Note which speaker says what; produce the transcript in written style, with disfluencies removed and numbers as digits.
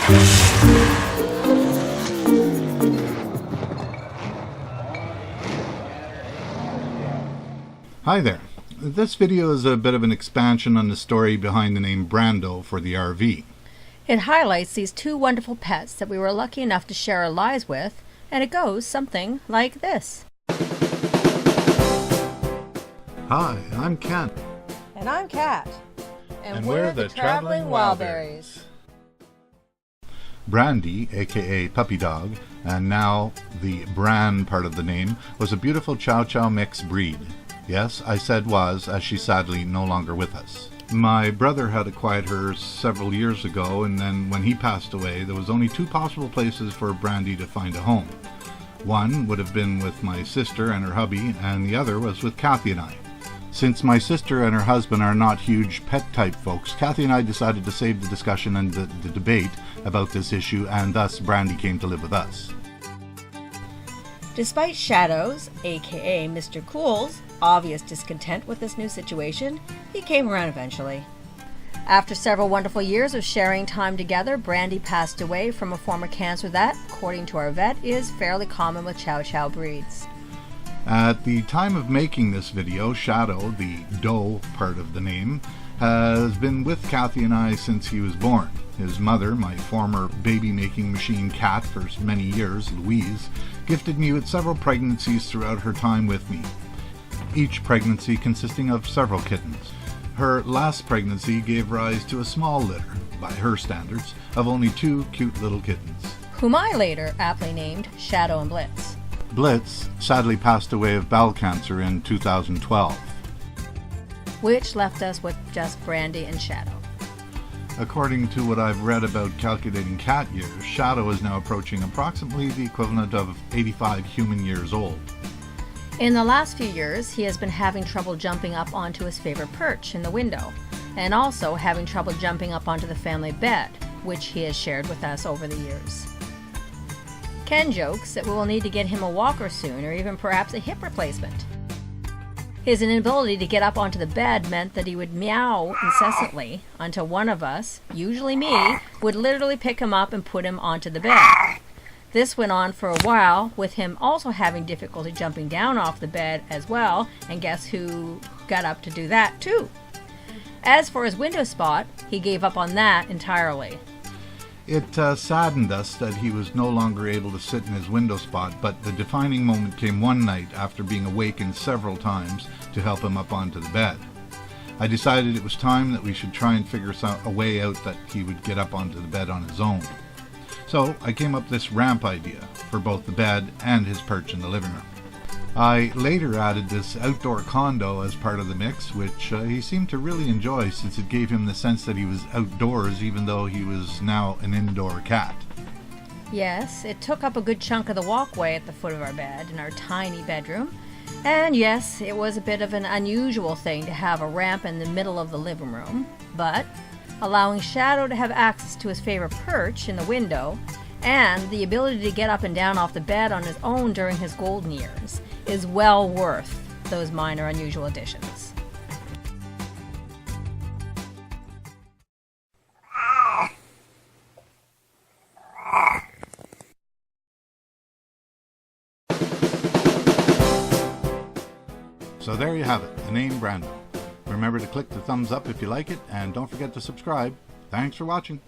Speaker 1: Hi there. This video is a bit of an expansion on the story behind the name Brando for the RV.
Speaker 2: It highlights these two wonderful pets that we were lucky enough to share our lives with, and it goes something like this.
Speaker 1: Hi, I'm Ken.
Speaker 2: And I'm Kat.
Speaker 1: And we're the Traveling Wildberries. Brandy, aka Puppy Dog, and now the Bran part of the name, was a beautiful Chow Chow mix breed. Yes, I said was, as she's sadly no longer with us. My brother had acquired her several years ago, and then when he passed away, there was only two possible places for Brandy to find a home. One would have been with my sister and her hubby, and the other was with Kathy and I. Since my sister and her husband are not huge pet-type folks, Kathy and I decided to save the discussion and the debate about this issue, and thus Brandy came to live with us.
Speaker 2: Despite Shadow's, aka Mr. Cool's, obvious discontent with this new situation, he came around eventually. After several wonderful years of sharing time together, Brandy passed away from a form of cancer that, according to our vet, is fairly common with Chow Chow breeds.
Speaker 1: At the time of making this video, Shadow, the doe part of the name, has been with Kathy and I since he was born. His mother, my former baby-making machine cat for many years, Louise, gifted me with several pregnancies throughout her time with me, each pregnancy consisting of several kittens. Her last pregnancy gave rise to a small litter, by her standards, of only two cute little kittens,
Speaker 2: whom I later aptly named Shadow and Blitz.
Speaker 1: Blitz sadly passed away of bowel cancer in 2012.
Speaker 2: Which left us with just Brandy and Shadow.
Speaker 1: According to what I've read about calculating cat years, Shadow is now approaching approximately the equivalent of 85 human years old.
Speaker 2: In the last few years, he has been having trouble jumping up onto his favorite perch in the window, and also having trouble jumping up onto the family bed, which he has shared with us over the years. Ken jokes that we will need to get him a walker soon, or even perhaps a hip replacement. His inability to get up onto the bed meant that he would meow incessantly until one of us, usually me, would literally pick him up and put him onto the bed. This went on for a while, with him also having difficulty jumping down off the bed as well, and guess who got up to do that too? As for his window spot, he gave up on that entirely.
Speaker 1: It saddened us that he was no longer able to sit in his window spot, but the defining moment came one night after being awakened several times to help him up onto the bed. I decided it was time that we should try and figure a way out that he would get up onto the bed on his own. So I came up with this ramp idea for both the bed and his perch in the living room. I later added this outdoor condo as part of the mix, which he seemed to really enjoy since it gave him the sense that he was outdoors even though he was now an indoor cat.
Speaker 2: Yes, it took up a good chunk of the walkway at the foot of our bed in our tiny bedroom. And yes, it was a bit of an unusual thing to have a ramp in the middle of the living room, but allowing Shadow to have access to his favorite perch in the window and the ability to get up and down off the bed on his own during his golden years is well worth those minor unusual additions.
Speaker 1: So there you have it, the name Brando. Remember to click the thumbs up if you like it, and don't forget to subscribe. Thanks for watching.